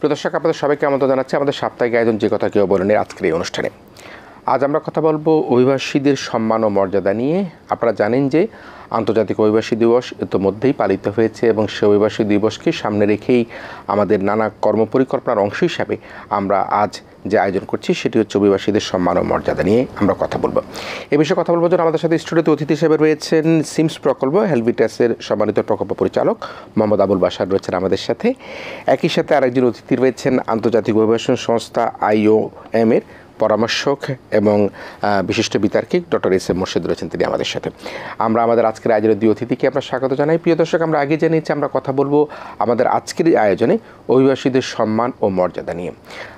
প্রিয় দর্শক, আপনাদের সবাইকে আমন্ত্রণ জানাচ্ছি আমাদের সাপ্তাহিক আয়োজন যে কথা কেউ বলেনি আজকের এই অনুষ্ঠানে। আজ আমরা কথা বলবো অভিবাসীদের সম্মান ও মর্যাদা নিয়ে। আপনারা জানেন যে আন্তর্জাতিক অভিবাসী দিবস ইতিমধ্যেই পালিত হয়েছে এবং সে অভিবাসী দিবসকে সামনে রেখেই আমাদের নানা কর্মপরিকল্পনার অংশ হিসাবে আমরা আজ যে আয়োজন করছি সেটি হচ্ছে অভিবাসীদের সম্মান ও মর্যাদা নিয়ে আমরা কথা বলবো। এ বিষয়ে কথা বলবো জন্য আমাদের সাথে স্টুডিওতে অতিথি হিসেবে রয়েছেন সিমস প্রকল্প হেলভিটাসের সম্মানিত প্রকল্প পরিচালক মোহাম্মদ আবুল বাশার রয়েছেন আমাদের সাথে। একই সাথে আরেকজন অতিথি রয়েছেন আন্তর্জাতিক অভিবাসন সংস্থা IOM এর পরামর্শক এবং বিশিষ্ট বিতার্কিক ডক্টর SM মোর্শেদ রয়েছেন, তিনি আমাদের সাথে। আমরা আমাদের আজকের আয়োজনের দুই অতিথিকে আমরা স্বাগত জানাই। প্রিয় দর্শক, আমরা আগে জানিয়েছি আমরা কথা বলবো আমাদের আজকের আয়োজনে অভিবাসীদের সম্মান ও মর্যাদা নিয়ে।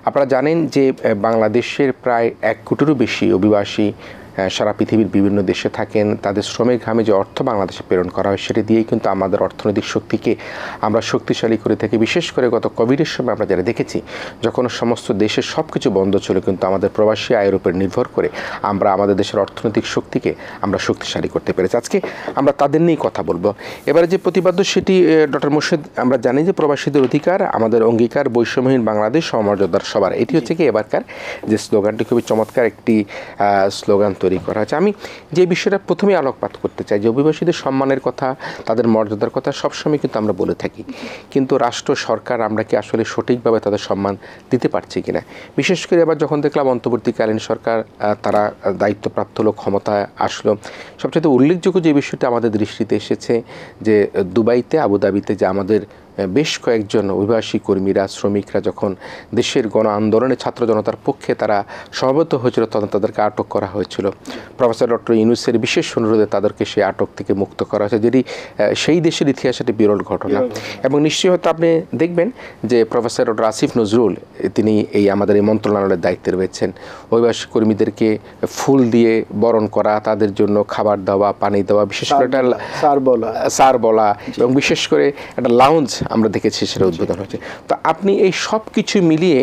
আপনারা জানেন যে বাংলাদেশের প্রায় 1 কোটিরও বেশি অভিবাসী সারা পৃথিবীর বিভিন্ন দেশে থাকেন। তাদের শ্রমের ঘামে যে অর্থ বাংলাদেশে প্রেরণ করা হয় সেটা দিয়েই কিন্তু আমাদের অর্থনৈতিক শক্তিকে আমরা শক্তিশালী করে থাকি। বিশেষ করে গত কোভিডের সময় আমরা যারা দেখেছি, যখন সমস্ত দেশের সব কিছু বন্ধ ছিল, কিন্তু আমাদের প্রবাসী আয়ের উপর নির্ভর করে আমরা আমাদের দেশের অর্থনৈতিক শক্তিকে আমরা শক্তিশালী করতে পেরেছি। আজকে আমরা তাদের নিয়েই কথা বলবো। এবারে যে প্রতিপাদ্য সেটি ডক্টর মোর্শেদ, আমরা জানি যে প্রবাসীদের অধিকার আমাদের অঙ্গীকার, বৈষম্যহীন বাংলাদেশ, সমমর্যাদার সবার। এটি হচ্ছে কি এবারকার যে স্লোগানটি, খুবই চমৎকার একটি স্লোগান তৈরি করা হয়েছে। আমি যে বিষয়টা প্রথমে আলোকপাত করতে চাই যে অভিবাসীদের সম্মানের কথা, তাদের মর্যাদার কথা সবসময় কিন্তু আমরা বলে থাকি, কিন্তু রাষ্ট্র সরকার আমরা কি আসলে সঠিকভাবে তাদের সম্মান দিতে পারছি কিনা। বিশেষ করে এবার যখন দেখলাম অন্তর্বর্তীকালীন সরকার তারা দায়িত্বপ্রাপ্ত হলো, ক্ষমতায় আসলো, সবচেয়ে উল্লেখযোগ্য যে বিষয়টা আমাদের দৃষ্টিতে এসেছে যে দুবাইতে, আবুধাবিতে যে আমাদের বেশ কয়েকজন অভিবাসী কর্মীরা, শ্রমিকরা যখন দেশের গণ আন্দোলনে ছাত্র জনতার পক্ষে তারা সমবেত হয়েছিল, তখন তাদেরকে আটক করা হয়েছিল। প্রফেসর ডক্টর ইউনূসের বিশেষ অনুরোধে তাদেরকে সেই আটক থেকে মুক্ত করা হয়েছে, যেটি সেই দেশের ইতিহাসে একটি বিরল ঘটনা। এবং নিশ্চয়ই হয়তো আপনি দেখবেন যে প্রফেসর ডক্টর আসিফ নজরুল, তিনি আমাদের এই মন্ত্রণালয়ের দায়িত্বে রয়েছেন। অভিবাসী কর্মীদেরকে ফুল দিয়ে বরণ করা, তাদের জন্য খাবার দেওয়া, পানি দেওয়া, বিশেষ করে একটা স্যার বলা এবং বিশেষ করে একটা লাউঞ্জ আমরা দেখেছি সেটা উদ্বোধন হচ্ছে। তো আপনি এই সব কিছু মিলিয়ে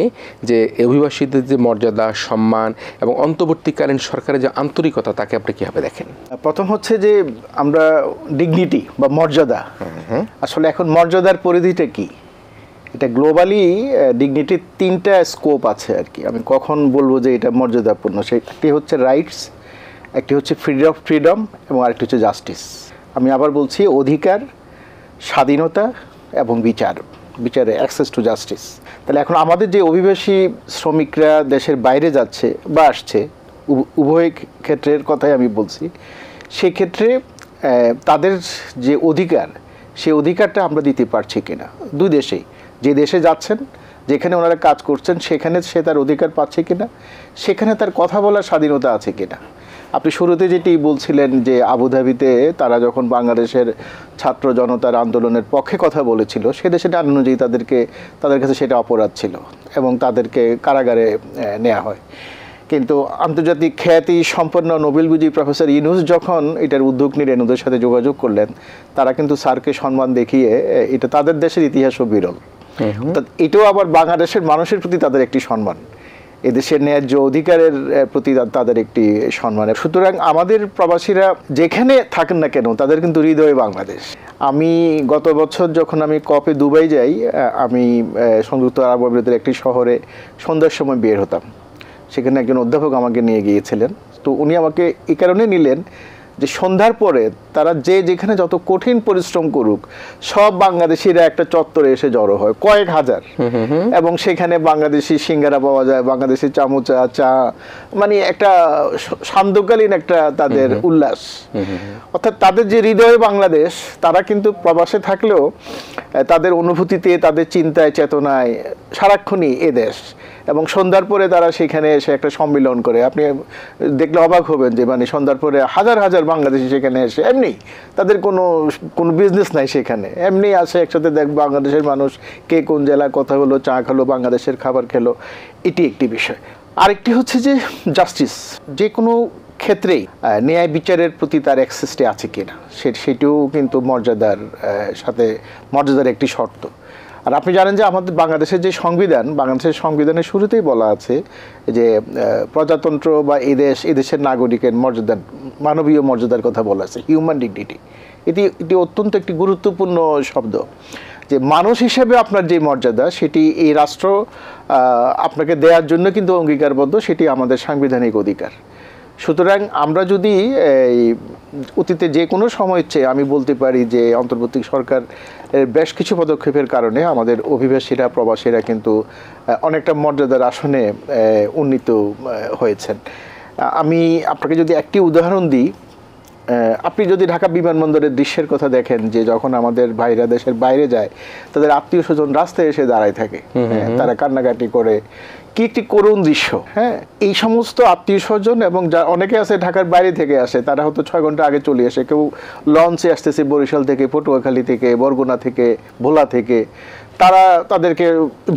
যে অভিবাসীদের যে মর্যাদা, সম্মান এবং অন্তর্বর্তীকালীন সরকারের যে আন্তরিকতা, তাকে আপনি কীভাবে দেখেন? প্রথম হচ্ছে যে আমরা ডিগনিটি বা মর্যাদা, আসলে এখন মর্যাদার পরিধিটা কি, এটা গ্লোবালি ডিগনিটির 3টা স্কোপ আছে আর কি। আমি কখন বলবো যে এটা মর্যাদাপূর্ণ, একটি হচ্ছে রাইটস, একটি হচ্ছে ফ্রিডম এবং আরেকটি হচ্ছে জাস্টিস। আমি আবার বলছি, অধিকার, স্বাধীনতা এবং বিচারে অ্যাক্সেস টু জাস্টিস। তাহলে এখন আমাদের যে অভিবাসী শ্রমিকরা দেশের বাইরে যাচ্ছে বা আসছে, উভয় ক্ষেত্রের কথাই আমি বলছি, সেক্ষেত্রে তাদের যে অধিকার, সেই অধিকারটা আমরা দিতে পারছি কিনা। দুই দেশেই, যে দেশে যাচ্ছেন, যেখানে ওনারা কাজ করছেন, সেখানে সে তার অধিকার পাচ্ছে কিনা, সেখানে তার কথা বলার স্বাধীনতা আছে কিনা। আপনি শুরুতে যেটি বলছিলেন যে আবুধাবিতে তারা যখন বাংলাদেশের ছাত্র জনতার আন্দোলনের পক্ষে কথা বলেছিল, সে দেশে আইন অনুযায়ী তাদের কাছে সেটা অপরাধ ছিল এবং তাদেরকে কারাগারে নেওয়া হয়। কিন্তু আন্তর্জাতিক খ্যাতি সম্পন্ন নোবেল বিজয়ী প্রফেসর ইউনূস যখন এটার উদ্যোগ নিলেন, ওদের সাথে যোগাযোগ করলেন, তারা কিন্তু স্যারকে সম্মান দেখিয়ে, এটা তাদের দেশের ইতিহাসও বিরল। এটাও আবার বাংলাদেশের মানুষের প্রতি তাদের একটি সম্মান, এদেশের ন্যায্য অধিকারের প্রতি তাদের একটি সম্মান। সুতরাং আমাদের প্রবাসীরা যেখানে থাকেন না কেন, তাদের কিন্তু হৃদয়ে বাংলাদেশ। আমি গত বছর যখন আমি কপে দুবাই যাই, আমি সংযুক্ত আরব আমিরাতের একটি শহরে সন্ধ্যার সময় বের হতাম। সেখানে একজন অধ্যাপক আমাকে নিয়ে গিয়েছিলেন। তো উনি আমাকে এই কারণে নিলেন যে সন্ধ্যার পরে তারা যেখানে যত কঠিন পরিশ্রম করুক, সব বাংলাদেশিরা একটা চত্বরে এসে জড়ো হয়, কয়েক হাজার, এবং সেখানে বাংলাদেশি সিঙ্গারা পাওয়া যায়, বাংলাদেশি চামচা, চা, মানে একটা সান্ধ্যকালীন একটা তাদের উল্লাস। অর্থাৎ তাদের যে হৃদয়ে বাংলাদেশ, তারা কিন্তু প্রবাসে থাকলেও তাদের অনুভূতিতে, তাদের চিন্তায়, চেতনায় সারাক্ষণই এ দেশ। এবং সন্ধ্যার পরে তারা সেখানে এসে একটা সম্মিলন করে, আপনি দেখলে অবাক হবেন যে মানে সন্ধ্যার পরে হাজার হাজার বাংলাদেশি সেখানে এসে, এমনি তাদের কোনো বিজনেস নাই, সেখানে এমনি আসে একসাথে, দেখ বাংলাদেশের মানুষ কে কোন জেলায় কথা হলো, চা খেলো, বাংলাদেশের খাবার খেলো, এটি একটি বিষয়। আরেকটি হচ্ছে যে জাস্টিস, যে কোনো ক্ষেত্রেই ন্যায় বিচারের প্রতি তার অ্যাক্সেসটি আছে কিনা, সেটিও কিন্তু মর্যাদার একটি শর্ত। আর আপনি জানেন যে আমাদের বাংলাদেশের যে সংবিধান, বাংলাদেশের সংবিধানের শুরুতেই বলা আছে যে প্রজাতন্ত্র বা এদেশের নাগরিকের মর্যাদা, মানবীয় মর্যাদার কথা বলা আছে, হিউম্যান ডিগনিটি। এটি অত্যন্ত একটি গুরুত্বপূর্ণ শব্দ, যে মানুষ হিসেবে আপনার যে মর্যাদা সেটি এই রাষ্ট্র আপনাকে দেওয়ার জন্য কিন্তু অঙ্গীকারবদ্ধ, সেটি আমাদের সাংবিধানিক অধিকার। সুতরাং আমরা যদি অতীতে যে কোনো সময়ের চেয়ে আমি বলতে পারি যে অন্তর্বর্তী সরকার বেশ কিছু পদক্ষেপের কারণে আমাদের অভিবাসীরা, প্রবাসীরা কিন্তু অনেকটা মর্যাদার আসনে উন্নীত হয়েছেন। আমি আপনাকে যদি একটি উদাহরণ দিই, আপনি যদি ঢাকা বিমানবন্দরের দৃশ্যের কথা দেখেন, যে যখন আমাদের ভাইরা দেশের বাইরে যায় তাদের আত্মীয় স্বজন রাস্তায় এসে দাঁড়ায় থাকে, তারা কান্নাকাটি করে, কি একটি করুণ দৃশ্য। হ্যাঁ, এই সমস্ত আত্মীয় স্বজন এবং যা অনেকে আছে ঢাকার বাইরে থেকে আসে, তারা হয়তো 6 ঘন্টা আগে চলে আসে, কেউ লঞ্চে আসতেছে বরিশাল থেকে, পটুয়াখালী থেকে, বরগুনা থেকে, ভোলা থেকে, তাদেরকে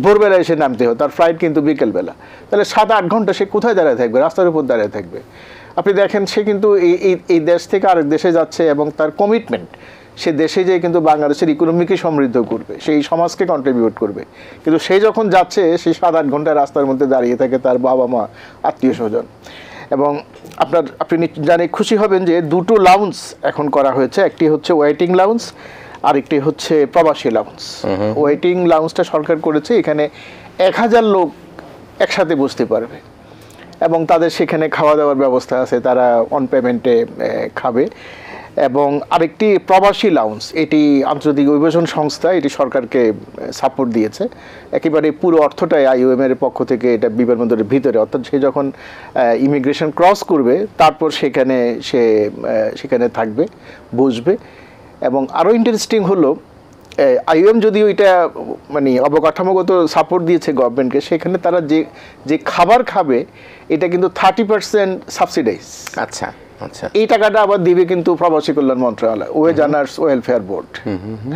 ভোরবেলা এসে নামতে হয়, তার ফ্লাইট কিন্তু বিকেলবেলা। তাহলে 7-8 ঘন্টা সে কোথায় দাঁড়ায় থাকবে? রাস্তার উপর দাঁড়ায় থাকবে। আপনি দেখেন সে কিন্তু এই দেশ থেকে আরেক দেশে যাচ্ছে এবং তার কমিটমেন্ট সে দেশে যেয়ে কিন্তু বাংলাদেশের ইকোনমিকে সমৃদ্ধ করবে, সেই সমাজকে কন্ট্রিবিউট করবে। কিন্তু সে যখন যাচ্ছে, সে 7-8 ঘন্টা রাস্তার মধ্যে দাঁড়িয়ে থাকে তার বাবা মা, আত্মীয় স্বজন। এবং আপনি জানে খুশি হবেন যে 2টো লাউঞ্জ এখন করা হয়েছে, একটি হচ্ছে ওয়েটিং লাউঞ্জ, আরেকটি হচ্ছে প্রবাসী লাউঞ্জ। ওয়েটিং লাউঞ্জটা সরকার করেছে, এখানে 1000 লোক একসাথে বসতে পারবে এবং তাদের সেখানে খাওয়া দাওয়ার ব্যবস্থা আছে, তারা অন পেমেন্টে খাবে। এবং আরেকটি প্রবাসী লাউঞ্জ, এটি আন্তর্জাতিক অভিবাসন সংস্থা, এটি সরকারকে সাপোর্ট দিয়েছে, একেবারে পুরো অর্থটাই IOM এর পক্ষ থেকে এটা বিমানবন্দরের ভিতরে, অর্থাৎ সে যখন ইমিগ্রেশন ক্রস করবে তারপর সেখানে থাকবে, বসবে। এবং আরও ইন্টারেস্টিং হলো, IOM যদিও এটা মানে অবকাঠামোগত সাপোর্ট দিয়েছে গভর্নমেন্টকে, সেখানে তারা যে খাবার খাবে এটা কিন্তু 30% সাবসিডাইজ। আচ্ছা আচ্ছা, এই টাকাটা আবার দিবে কিন্তু প্রবাসী কল্যাণ মন্ত্রণালয়, ওয়েজ আর্নার্স ওয়েলফেয়ার বোর্ড।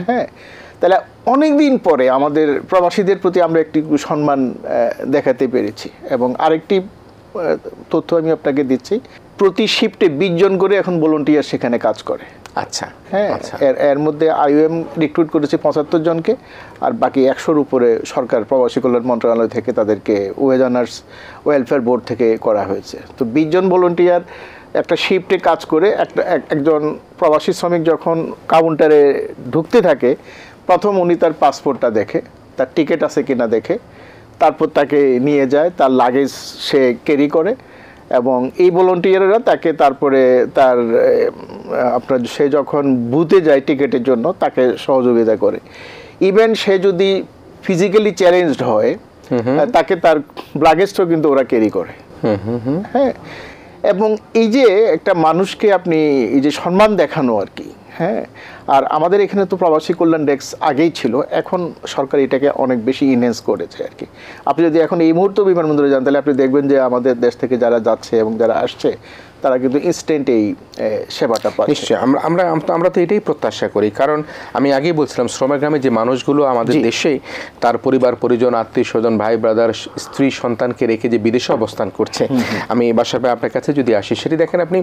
হ্যাঁ, তাহলে অনেকদিন পরে আমাদের প্রবাসীদের প্রতি আমরা একটি সম্মান দেখাতে পেরেছি। এবং আরেকটি তথ্য আমি আপনাকে দিচ্ছি, প্রতি শিফটে 20 জন করে এখন ভলান্টিয়ার সেখানে কাজ করে। আচ্ছা হ্যাঁ, এর মধ্যে IOM রিক্রুট করেছে 75 জনকে, আর বাকি 100-র উপরে সরকার প্রবাসী কল্যাণ মন্ত্রণালয় থেকে তাদেরকে ওয়েজ আর্নার্স ওয়েলফেয়ার বোর্ড থেকে করা হয়েছে। তো 20 জন ভলান্টিয়ার একটা শিফটে কাজ করে, একজন প্রবাসী শ্রমিক যখন কাউন্টারে ঢুকতে থাকে, প্রথম উনি তার পাসপোর্টটা দেখে, তার টিকিট আছে কিনা দেখে, তারপর তাকে নিয়ে যায়, তার লাগেজ সে ক্যারি করে, এবং এই ভলান্টিয়াররা তাকে তারপরে সে যখন বুথে যায় টিকিটের জন্য তাকে সহযোগিতা করে। ইভেন সে যদি ফিজিক্যালি চ্যালেঞ্জড হয়, তাকে তার লাগেজটাও কিন্তু ওরা ক্যারি করে। হ্যাঁ, এবং এই যে একটা মানুষকে আপনি এই যে সম্মান দেখানো আর কি। হ্যাঁ, আর আমাদের এখানে তো প্রবাসী কল্যাণ ডেস্ক আগেই ছিল, এখন সরকার এটাকে অনেক বেশি ইনহ্যান্স করেছে আর কি। আপনি যদি এখন এই মুহূর্তে বিমানবন্দরে যান, তাহলে আপনি দেখবেন যে আমাদের দেশ থেকে যারা যাচ্ছে এবং যারা আসছে তারা কিন্তু ইনস্ট্যান্ট এই সেবাটা পাচ্ছে। নিশ্চয়ই আমরা তো এটাই প্রত্যাশা করি, কারণ আমি আগেই বলছিলাম শ্রমগ্রামে যে মানুষগুলো আমাদের দেশে তার পরিবার পরিজন, আত্মীয় স্বজন, ভাই ব্রাদার, স্ত্রী সন্তানকে রেখে যে বিদেশে অবস্থান করছে। আমি বাসার আপনার কাছে যদি আসি, সেটি দেখেন আপনি,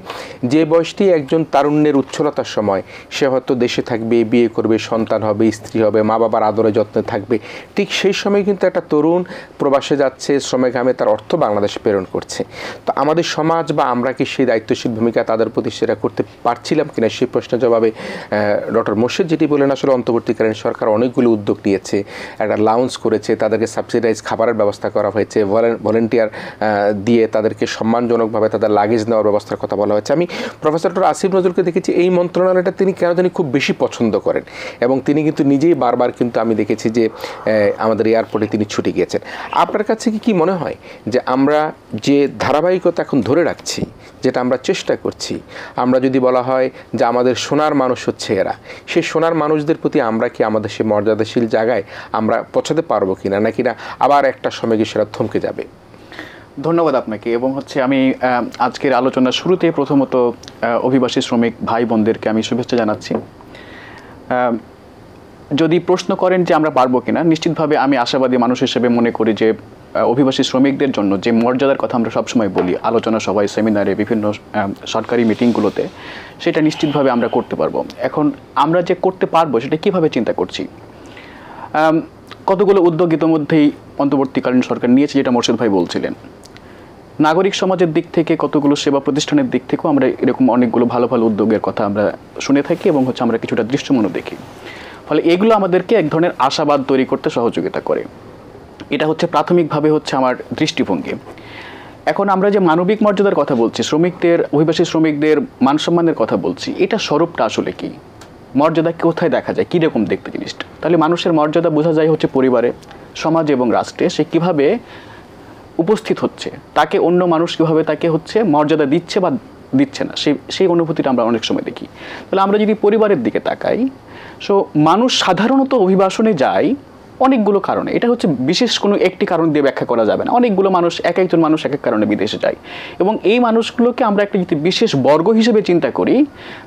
যে বয়সটি একজন তারুণ্যের উচ্ছলতার সময়, সে হয়তো দেশে থাকবে, বিয়ে করবে, সন্তান হবে, স্ত্রী হবে, মা বাবার আদরে যত্নে থাকবে, ঠিক সেই সময় কিন্তু একটা তরুণ প্রবাসে যাচ্ছে, শ্রমগ্রামে তার অর্থ বাংলাদেশে প্রেরণ করছে। তো আমাদের সমাজ বা আমরা কি সেই দায়িত্বশীল ভূমিকা তাদের প্রতি সেটা করতে পারছিলাম কিনা, সেই প্রশ্নের জবাবে ডক্টর মোর্শেদ যেটি বলেন, আসলে অন্তর্বর্তীকালীন সরকার অনেকগুলো উদ্যোগ নিয়েছে, একটা লাউঞ্জ করেছে, তাদেরকে সাবসিডাইজ খাবারের ব্যবস্থা করা হয়েছে, ভলেন্টিয়ার দিয়ে তাদেরকে সম্মানজনকভাবে তাদের লাগেজ নেওয়ার ব্যবস্থার কথা বলা হয়েছে। আমি প্রফেসর ডক্টর আসিফ নজরুলকে দেখেছি এই মন্ত্রণালয়টা তিনি কেন জানি খুব বেশি পছন্দ করেন, এবং তিনি কিন্তু নিজেই বারবার কিন্তু আমি দেখেছি যে আমাদের এয়ারপোর্টে তিনি ছুটে গিয়েছেন। আপনার কাছে কি মনে হয় যে আমরা যে ধারাবাহিকতা এখন ধরে রাখছি, যেটা আমরা চেষ্টা করছি, আমরা যদি বলা হয় যে আমাদের সোনার মানুষ হচ্ছে এরা, সেই সোনার মানুষদের প্রতি আমরা কি আমাদের সেই মর্যাদাশীল জায়গায় আমরা পৌঁছাতে পারবো কিনা, নাকি না আবার একটা সময় গিয়ে সেটা থমকে যাবে? ধন্যবাদ আপনাকে। এবং আমি আজকের আলোচনার শুরুতে প্রথমত অভিবাসী শ্রমিক ভাই বোনদেরকে আমি শুভেচ্ছা জানাচ্ছি। যদি প্রশ্ন করেন যে আমরা পারবো কিনা, নিশ্চিতভাবে আমি আশাবাদী মানুষ হিসেবে মনে করি যে অভিবাসী শ্রমিকদের জন্য যে মর্যাদার কথা আমরা সবসময় বলি আলোচনা সভায়, সেমিনারে, বিভিন্ন সরকারি মিটিংগুলোতে, সেটা নিশ্চিতভাবে আমরা করতে পারবো। এখন আমরা যে করতে পারবো সেটা কিভাবে চিন্তা করছি। কতগুলো উদ্যোগ ইতিমধ্যেই অন্তর্বর্তীকালীন সরকার নিয়েছে, যেটা মোর্শেদ ভাই বলছিলেন। নাগরিক সমাজের দিক থেকে, কতগুলো সেবা প্রতিষ্ঠানের দিক থেকেও আমরা এরকম অনেকগুলো ভালো ভালো উদ্যোগের কথা আমরা শুনে থাকি এবং আমরা কিছুটা দৃশ্যমানও দেখি। ফলে এগুলো আমাদেরকে এক ধরনের আশাবাদ তৈরি করতে সহযোগিতা করে। এটা প্রাথমিকভাবে আমার দৃষ্টিভঙ্গি। এখন আমরা যে মানবিক মর্যাদার কথা বলছি, শ্রমিকদের, অভিবাসী শ্রমিকদের মানসম্মানের কথা বলছি, এটা স্বরূপটা আসলে কি? মর্যাদা কোথায় দেখা যায়, কীরকম দেখতে জিনিসটা? তাহলে মানুষের মর্যাদা বোঝা যায় পরিবারে, সমাজে এবং রাষ্ট্রে সে কীভাবে উপস্থিত হচ্ছে, তাকে অন্য মানুষ কীভাবে তাকে মর্যাদা দিচ্ছে বা দিচ্ছে না, সেই অনুভূতিটা আমরা অনেক সময় দেখি। তাহলে আমরা যদি পরিবারের দিকে তাকাই, মানুষ সাধারণত অভিবাসনে যায় অনেকগুলো কারণে। এটা বিশেষ কোনো একটি কারণ দিয়ে ব্যাখ্যা করা যাবে না। অনেকগুলো মানুষ, এক একজন মানুষ এক এক কারণে বিদেশে যায়, এবং এই মানুষগুলোকে আমরা একটা যদি বিশেষ বর্গ হিসেবে চিন্তা করি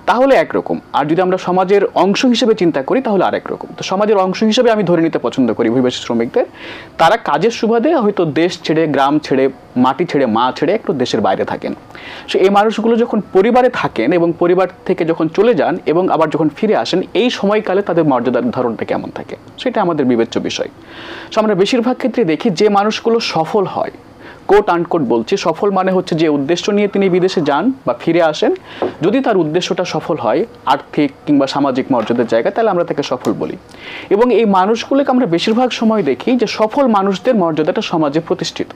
তাহলে একরকম, আর যদি আমরা সমাজের অংশ হিসেবে চিন্তা করি তাহলে আরেক রকম। তো সমাজের অংশ হিসেবে আমি ধরে নিতে পছন্দ করি অভিবাসী শ্রমিকদের। তারা কাজের সুবাদে হয়তো দেশ ছেড়ে, গ্রাম ছেড়ে, মাটি ছেড়ে, মা ছেড়ে একটু দেশের বাইরে থাকেন। এই মানুষগুলো যখন পরিবারে থাকেন এবং পরিবার থেকে যখন চলে যান এবং আবার যখন ফিরে আসেন, এই সময়কালে তাদের মর্যাদার ধরনটা কেমন থাকে সেটা আমাদের বিবেচ্য বিষয়। আমরা বেশিরভাগ ক্ষেত্রে দেখি যে মানুষগুলো সফল হয়, কোট আনকোট বলছি, সফল মানে যে উদ্দেশ্য নিয়ে তিনি বিদেশে যান বা ফিরে আসেন, যদি তার উদ্দেশ্যটা সফল হয় আর্থিক কিংবা সামাজিক মর্যাদার জায়গায়, তাহলে আমরা তাকে সফল বলি। এবং এই মানুষগুলোকে আমরা বেশিরভাগ সময় দেখি যে সফল মানুষদের মর্যাদাটা সমাজে প্রতিষ্ঠিত,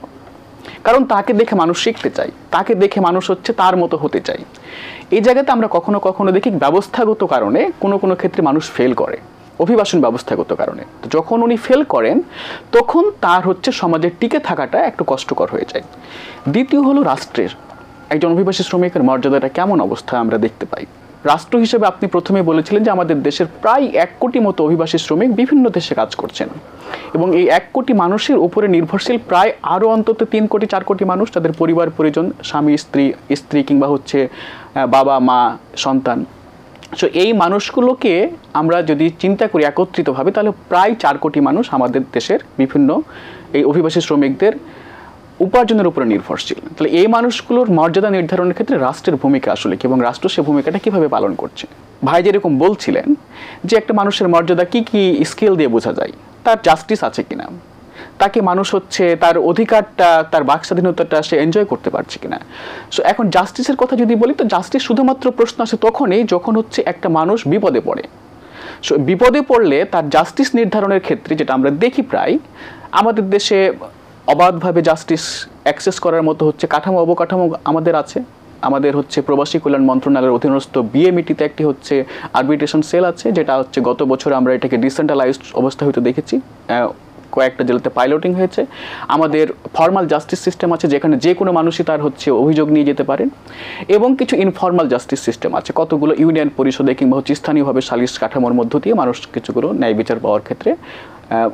কারণ তাকে দেখে মানুষ শিখতে চায়, তাকে দেখে মানুষ তার মতো হতে চায়। এই জায়গাতে আমরা কখনো কখনো দেখি ব্যবস্থাগত কারণে কোনো ক্ষেত্রে মানুষ ফেল করে, অভিবাসন ব্যবস্থাগত কারণে। তো যখন উনি ফেল করেন তখন তার সমাজে টিকে থাকাটা একটু কষ্টকর হয়ে যায়। দ্বিতীয় হলো রাষ্ট্রের একজন অভিবাসী শ্রমিকের মর্যাদাটা কেমন অবস্থা আমরা দেখতে পাই। রাষ্ট্র হিসেবে আপনি প্রথমে বলেছিলেন যে আমাদের দেশের প্রায় 1 কোটি মতো অভিবাসী শ্রমিক বিভিন্ন দেশে কাজ করছেন, এবং এই 1 কোটি মানুষের উপরে নির্ভরশীল প্রায় আরও অন্তত 3 কোটি 4 কোটি মানুষ, তাদের পরিবার পরিজন, স্বামী স্ত্রী কিংবা বাবা মা সন্তান। এই মানুষগুলোকে আমরা যদি চিন্তা করি একত্রিতভাবে, তাহলে প্রায় 4 কোটি মানুষ আমাদের দেশের বিভিন্ন এই অভিবাসী শ্রমিকদের উপার্জনের উপরে নির্ভরশীল। তাহলে এই মানুষগুলোর মর্যাদা নির্ধারণের ক্ষেত্রে রাষ্ট্রের ভূমিকা আসলে কি, এবং রাষ্ট্র সে ভূমিকাটা কীভাবে পালন করছে? ভাই যেরকম বলছিলেন যে একটা মানুষের মর্যাদা কি কি স্কেল দিয়ে বোঝা যায়, তার জাস্টিস আছে কিনা, তাকে মানুষ তার অধিকারটা, তার বাক স্বাধীনতাটা সে এনজয় করতে পারছে কিনা। এখন জাস্টিসের কথা যদি বলি, তো জাস্টিস শুধুমাত্র প্রশ্ন আসে তখনই যখন একটা মানুষ বিপদে পড়ে। বিপদে পড়লে তার জাস্টিস নির্ধারণের ক্ষেত্রে যেটা আমরা দেখি, প্রায় আমাদের দেশে অবাধভাবে জাস্টিস অ্যাক্সেস করার মতো কাঠামো, অবকাঠামো আমাদের আছে। আমাদের প্রবাসী কল্যাণ মন্ত্রণালয়ের অধীনস্থ বিএমইটিতে একটি আরবিট্রেশন সেল আছে, যেটা গত বছর আমরা এটাকে ডিসেন্ট্রালাইজড অবস্থা হইতে দেখেছি, কয়েকটা জেলাতে পাইলটিং হয়েছে। আমাদের ফর্মাল জাস্টিস সিস্টেম আছে, যেখানে যে কোনো মানুষই তার অভিযোগ নিয়ে যেতে পারেন, এবং কিছু ইনফর্মাল জাস্টিস সিস্টেম আছে, কতগুলো ইউনিয়ন পরিষদে কিংবা স্থানীয়ভাবে সালিশ কাঠামোর মধ্য দিয়ে মানুষ কিছুগুলো ন্যায় বিচার পাওয়ার ক্ষেত্রে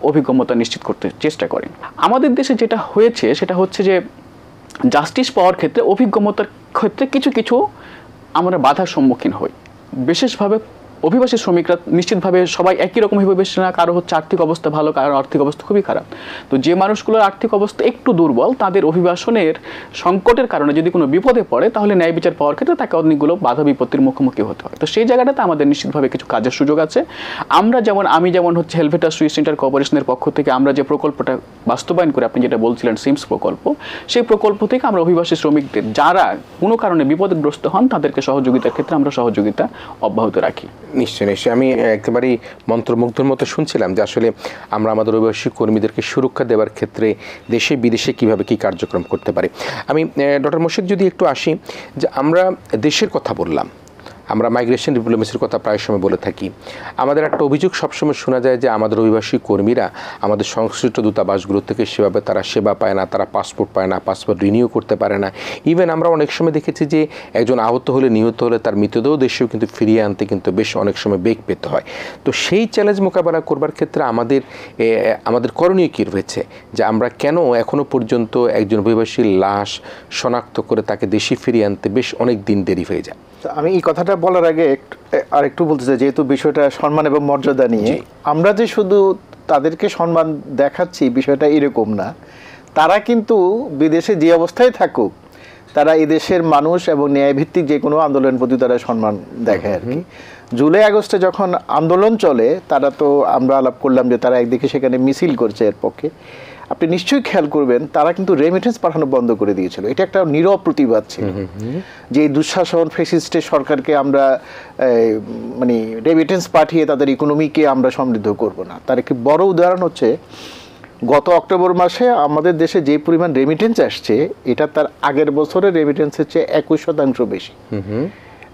অভিজ্ঞতা নিশ্চিত করতে চেষ্টা করেন। আমাদের দেশে যেটা হয়েছে সেটা যে জাস্টিস পাওয়ার ক্ষেত্রে, অভিজ্ঞতার ক্ষেত্রে কিছু কিছু আমরা বাধার সম্মুখীন হই। বিশেষভাবে অভিবাসী শ্রমিকরা নিশ্চিতভাবে সবাই একই রকম অভিবাসী না, কারো আর্থিক অবস্থা ভালো, কারো আর্থিক অবস্থা খুবই খারাপ। তো যে মানুষগুলোর আর্থিক অবস্থা একটু দুর্বল, তাদের অভিবাসনের সংকটের কারণে যদি কোনো বিপদে পড়ে, তাহলে ন্যায় বিচার পাওয়ার ক্ষেত্রে তাকে অনেকগুলো বাধা বিপত্তির মুখোমুখি হতে হয়। তো সেই জায়গাটাতে আমাদের নিশ্চিতভাবে কিছু কাজের সুযোগ আছে। আমি যেমন হেলভেটা সুইস সেন্টার কর্পোরেশনের পক্ষ থেকে আমরা যে প্রকল্পটা বাস্তবায়ন করে, আপনি যেটা বলছিলেন সিমস প্রকল্প, সেই প্রকল্প থেকে আমরা অভিবাসী শ্রমিকদের যারা কোনো কারণে বিপদগ্রস্ত হন তাদেরকে সহযোগিতার ক্ষেত্রে আমরা সহযোগিতা অব্যাহত রাখি। নিশ্চয়ই নিশ্চয়ই, আমি একেবারেই মন্ত্রমুগ্ধর মতো শুনছিলাম যে আসলে আমরা আমাদের অভিবাসী কর্মীদেরকে সুরক্ষা দেওয়ার ক্ষেত্রে দেশে বিদেশে কিভাবে কি কার্যক্রম করতে পারি। আমি ডক্টর মোর্শেদ যদি একটু আসি, যে আমরা দেশের কথা বললাম, আমরা মাইগ্রেশন ডিপ্লোমেসির কথা প্রায় সময় বলে থাকি। আমাদের একটা অভিযোগ সবসময় শোনা যায় যে আমাদের অভিবাসী কর্মীরা আমাদের সংশ্লিষ্ট দূতাবাসগুলো থেকে সেভাবে তারা সেবা পায় না, তারা পাসপোর্ট পায় না, পাসপোর্ট রিনিউ করতে পারে না। ইভেন আমরা অনেক সময় দেখেছি যে একজন আহত হলে, নিহত হলে তার মৃতদেহ দেশেও কিন্তু ফিরিয়ে আনতে কিন্তু বেশ অনেক সময় বেগ পেতে হয়। তো সেই চ্যালেঞ্জ মোকাবেলা করবার ক্ষেত্রে আমাদের করণীয় কী রয়েছে, যে আমরা কেন এখনও পর্যন্ত একজন অভিবাসীর লাশ শনাক্ত করে তাকে দেশে ফিরিয়ে আনতে বেশ অনেক দিন দেরি হয়ে যায়? আমি এই কথাটা বলার আগে আরেকটু বলতে চাই, যেহেতু বিষয়টা সম্মান এবং মর্যাদা নিয়ে, আমরা যে শুধু তাদেরকে সম্মান দেখাচ্ছি বিষয়টা এরকম না। তারা কিন্তু বিদেশে যে অবস্থায় থাকুক, তারা এই দেশের মানুষ এবং ন্যায়ভিত্তিক যে কোনো আন্দোলনের প্রতি তারা সম্মান দেখায় আর কি। জুলাই আগস্টে যখন আন্দোলন চলে তারা তো আমরা আলাপ করলাম যে তারা একদিকে সেখানে মিছিল করছে এর পক্ষে, আপনি নিশ্চয়ই খেয়াল করবেন তারা কিন্তু রেমিটেন্স পাঠানো বন্ধ করে দিয়েছিল। এটা একটা নীরব প্রতিবাদ ছিল যে এই দুঃশাসন ফ্যাসিস্টের সরকারকে আমরা মানে রেমিটেন্স পাঠিয়ে তাদের ইকোনমিকে আমরা সমৃদ্ধ করব না। তার একটি বড় উদাহরণ হচ্ছে গত অক্টোবর মাসে আমাদের দেশে যে পরিমাণ রেমিটেন্স আসছে এটা তার আগের বছরের রেমিটেন্সের চেয়ে 21% বেশি।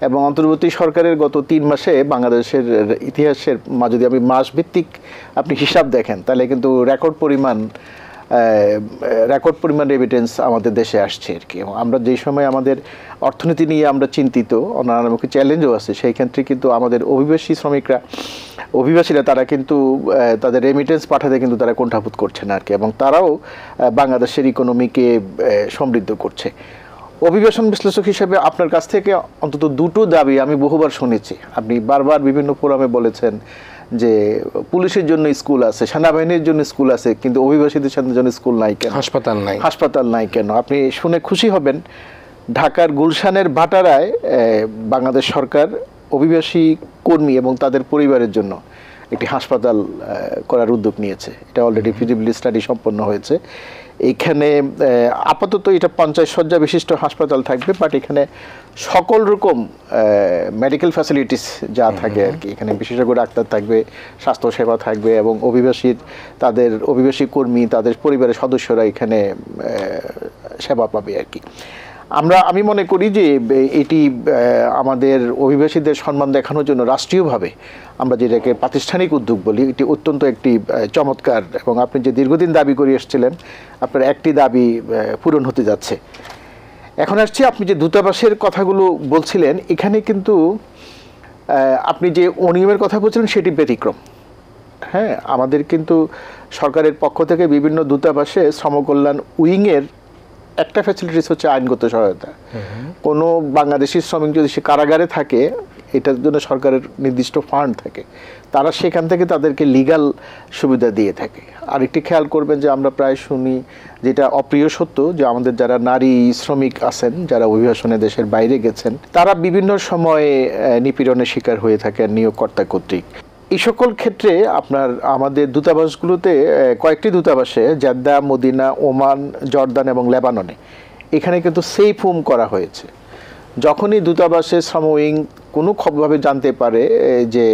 এবং অন্তর্বর্তী সরকারের গত 3 মাসে বাংলাদেশের ইতিহাসের যদি আমি মাস ভিত্তিক আপনি হিসাব দেখেন তাহলে কিন্তু রেকর্ড পরিমাণ রেমিটেন্স আমাদের দেশে আসছে আর কি। এবং আমরা যে সময় আমাদের অর্থনীতি নিয়ে আমরা চিন্তিত, নানামুখী চ্যালেঞ্জও আছে, সেই ক্ষেত্রে কিন্তু আমাদের অভিবাসীরা তারা কিন্তু তাদের রেমিটেন্স পাঠাতে কিন্তু তারা কুণ্ঠাবোধ করছে না আর কি, এবং তারাও বাংলাদেশের ইকোনমিকে সমৃদ্ধ করছে। অভিবাসন বিশ্লেষক হিসেবে আপনার কাছ থেকে অন্তত দুটো দাবি আমি বহুবার শুনেছি। আপনি বারবার বিভিন্ন ফোরামে বলেছেন যে পুলিশের জন্য স্কুল আছে, সেনাবাহিনীর জন্য স্কুল আছে, কিন্তু অভিবাসীদের জন্য স্কুল নাই কেন, হাসপাতাল নাই কেন? আপনি শুনে খুশি হবেন ঢাকার গুলশানের ভাটারায় বাংলাদেশ সরকার অভিবাসী কর্মী এবং তাদের পরিবারের জন্য একটি হাসপাতাল করার উদ্যোগ নিয়েছে। এটা অলরেডি ফিজিবিলিটি স্টাডি সম্পন্ন হয়েছে। এইখানে আপাতত এটা 50 শয্যা বিশিষ্ট হাসপাতাল থাকবে, বাট এখানে সকল রকম মেডিকেল ফ্যাসিলিটিস যা থাকে আর কি, এখানে বিশেষজ্ঞ ডাক্তার থাকবে, স্বাস্থ্যসেবা থাকবে, এবং তাদের অভিবাসী কর্মী তাদের পরিবারের সদস্যরা এখানে সেবা পাবে আর কি। আমি মনে করি যে এটি আমাদের অভিবাসীদের সম্মান দেখানোর জন্য রাষ্ট্রীয়ভাবে আমরা যেটাকে প্রাতিষ্ঠানিক উদ্যোগ বলি, এটি অত্যন্ত একটি চমৎকার, এবং আপনি যে দীর্ঘদিন দাবি করে এসেছিলেন আপনার একটি দাবি পূরণ হতে যাচ্ছে। এখন আসছি আপনি যে দূতাবাসের কথাগুলো বলছিলেন, এখানে কিন্তু আপনি যে অনিয়মের কথা বলছিলেন সেটি ব্যতিক্রম। হ্যাঁ, আমাদের কিন্তু সরকারের পক্ষ থেকে বিভিন্ন দূতাবাসে শ্রমকল্যাণ উইংয়ের একটা ফ্যাসিলিটিস হচ্ছে আইনগত সহায়তা। কোনো বাংলাদেশি শ্রমিক যদি সে কারাগারে থাকে, এটার জন্য সরকারের নির্দিষ্ট ফান্ড থাকে, তারা সেখান থেকে তাদেরকে লিগ্যাল সুবিধা দিয়ে থাকে। আরেকটি খেয়াল করবেন যে আমরা প্রায় শুনি, যেটা অপ্রিয় সত্য, যে আমাদের যারা নারী শ্রমিক আছেন যারা অভিবাসনে দেশের বাইরে গেছেন, তারা বিভিন্ন সময়ে নিপীড়নের শিকার হয়ে থাকেন নিয়োগকর্তা কর্তৃক। এই সকল ক্ষেত্রে আমাদের দূতাবাসগুলোতে কয়েকটি দূতাবাসে জেদ্দা, মদিনা, ওমান, জর্দান এবং লেবাননে এখানে কিন্তু সেফ হোম করা হয়েছে। যখনই দূতাবাসে শ্রম উইং কোনোভাবে জানতে পারে যে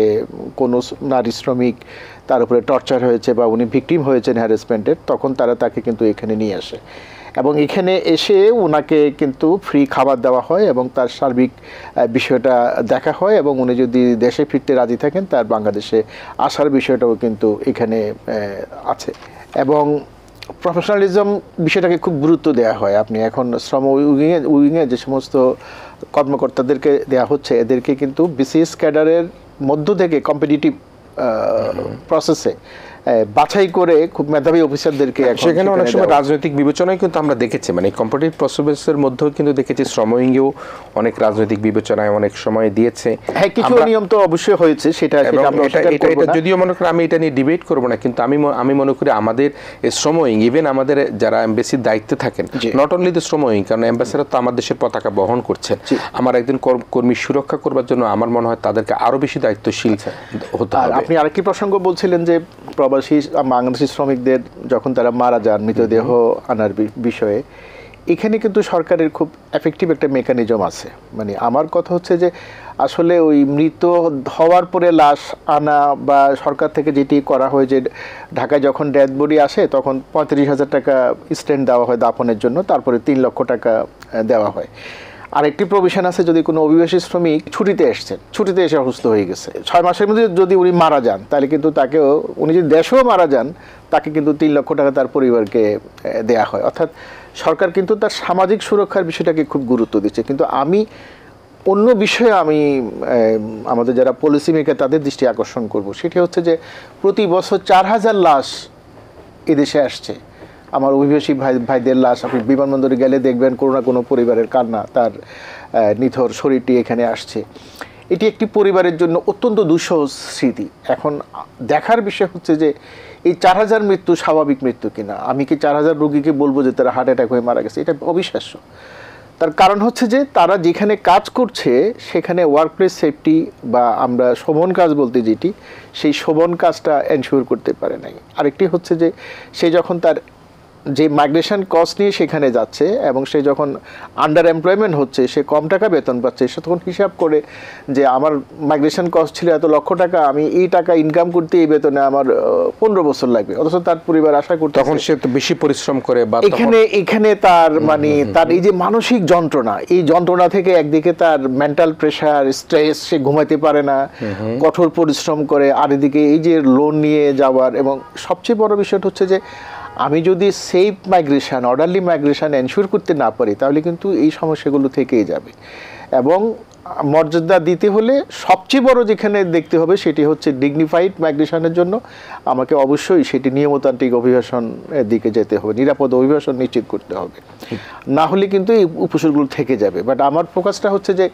কোনো নারী শ্রমিক তার উপরে টর্চার হয়েছে বা উনি ভিকটিম হয়েছেন হ্যারাসমেন্টের, তখন তারা তাকে কিন্তু এখানে নিয়ে আসে, এবং এখানে এসে ওনাকে কিন্তু ফ্রি খাবার দেওয়া হয় এবং তার সার্বিক বিষয়টা দেখা হয়, এবং উনি যদি দেশে ফিরতে রাজি থাকেন তার বাংলাদেশে আসার বিষয়টাও কিন্তু এখানে আছে। এবং প্রফেশনালিজম বিষয়টাকে খুব গুরুত্ব দেওয়া হয়। আপনি এখন শ্রম উইংয়ে যে সমস্ত কর্মকর্তাদেরকে দেওয়া হচ্ছে, এদেরকে কিন্তু বিসিএস ক্যাডারের মধ্য থেকে কম্পিটিটিভ প্রসেসে বাছাই করে খুব মেধাবী অফিসারদেরকে, সেখানে অনেক সময় রাজনৈতিক বিবেচনায় কিন্তু আমরা দেখেছি, মানে কম্পিটিটিভ প্রসেসের মধ্যেও কিন্তু দেখেছি শ্রম উইংয়েও অনেক রাজনৈতিক বিবেচনায় অনেক সময় দিয়েছে। হ্যাঁ, কিছু নিয়ম তো অবশ্যই হয়েছে, সেটা যদিও মনে করি আমি এটা নিয়ে ডিবেট করবো না, কিন্তু আমি মনে করি আমাদের শ্রম উইং, ইভেন আমাদের যারা এমবাসির দায়িত্বে থাকেন, নট অনলি দ্য শ্রম উইং, কারণ এম্বাসিডার তো আমার দেশের পতাকা বহন করছেন, আমার একদিন কর্মী সুরক্ষা করবার জন্য আমার মনে হয় তাদেরকে আরো বেশি দায়িত্বশীল হতে হবে। আপনি আরেকটি প্রসঙ্গ বলছিলেন যে বাংলাদেশি শ্রমিকদের যখন তারা মারা যান, মৃতদেহ আনার বিষয়ে, এখানে কিন্তু সরকারের খুব এফেক্টিভ একটা মেকানিজম আছে। মানে আমার কথা হচ্ছে যে আসলে ওই মৃত হওয়ার পরে লাশ আনা বা সরকার থেকে যেটি করা হয় যে ঢাকায় যখন ডেথ বডি আসে তখন 35,000 টাকা স্ট্যান্ড দেওয়া হয় দাফনের জন্য, তারপরে 3 লক্ষ টাকা দেওয়া হয়। আরেকটি প্রভিশন আছে, যদি কোনো অভিবাসী শ্রমিক ছুটিতে এসে অসুস্থ হয়ে গেছে, 6 মাসের মধ্যে যদি উনি মারা যান, তাহলে কিন্তু তাকেও, উনি যদি দেশেও মারা যান, তাকে কিন্তু 3 লক্ষ টাকা তার পরিবারকে দেয়া হয়। অর্থাৎ সরকার কিন্তু তার সামাজিক সুরক্ষার বিষয়টাকে খুব গুরুত্ব দিচ্ছে। কিন্তু আমি অন্য বিষয়ে আমাদের যারা পলিসি মেকার তাদের দৃষ্টি আকর্ষণ করব, সেটি হচ্ছে যে প্রতি বছর 4,000 লাশ এদেশে আসছে। আমার অভিবাসী ভাইদের লাশ আপনি বিমানবন্দরে গেলে দেখবেন কোনো না কোনো পরিবারের কান্না, তার নিথর শরীরটি এখানে আসছে। এটি একটি পরিবারের জন্য অত্যন্ত দুঃসহ স্মৃতি। এখন দেখার বিষয় হচ্ছে যে এই 4,000 মৃত্যু স্বাভাবিক মৃত্যু কিনা। আমি কি 4,000 রোগীকে বলবো যে তারা হার্ট অ্যাটাক হয়ে মারা গেছে? এটা অবিশ্বাস্য। তার কারণ হচ্ছে যে তারা যেখানে কাজ করছে সেখানে ওয়ার্কপ্লেস সেফটি বা আমরা শোভন কাজ বলতে যেটি, সেই শোভন কাজটা এনশিওর করতে পারে নাই। আরেকটি হচ্ছে যে সে যখন তার যে মাইগ্রেশন কস্ট নিয়ে সেখানে যাচ্ছে এবং সে যখন আন্ডার এমপ্লয়মেন্ট হচ্ছে, সে কম টাকা বেতন পাচ্ছে, সে তখন হিসাব করে যে আমার মাইগ্রেশন কস্ট ছিল এত লক্ষ টাকা, আমি এই টাকা ইনকাম করতে এই বেতনে আমার 15 বছর লাগবে, অথচ তার পরিবার আশা করতে তখন সে তো বেশি পরিশ্রম করে বা এখানে তার মানে তার এই যে মানসিক যন্ত্রণা, এই যন্ত্রণা থেকে একদিকে তার মেন্টাল প্রেশার, স্ট্রেস, সে ঘুমাইতে পারে না, কঠোর পরিশ্রম করে, আর এদিকে এই যে লোন নিয়ে যাওয়ার, এবং সবচেয়ে বড় বিষয়টা হচ্ছে যে আমি যদি safe migration, orderly migration ensure করতে না পারি তাহলে কিন্তু এই সমস্যাগুলো থেকেই যাবে। এবং মর্যাদা দিতে হলে সবচেয়ে বড় যেখানে দেখতে হবে সেটি হচ্ছে ডিগনিফাইড মাইগ্রেশনের জন্য আমাকে অবশ্যই সেটি নিয়মতান্ত্রিক অভিবাসনের দিকে যেতে হবে, নিরাপদ অভিবাসন নিশ্চিত করতে হবে, না হলে কিন্তু এই উপসর্গগুলো থেকে যাবে। বাট আমার ফোকাসটা হচ্ছে যে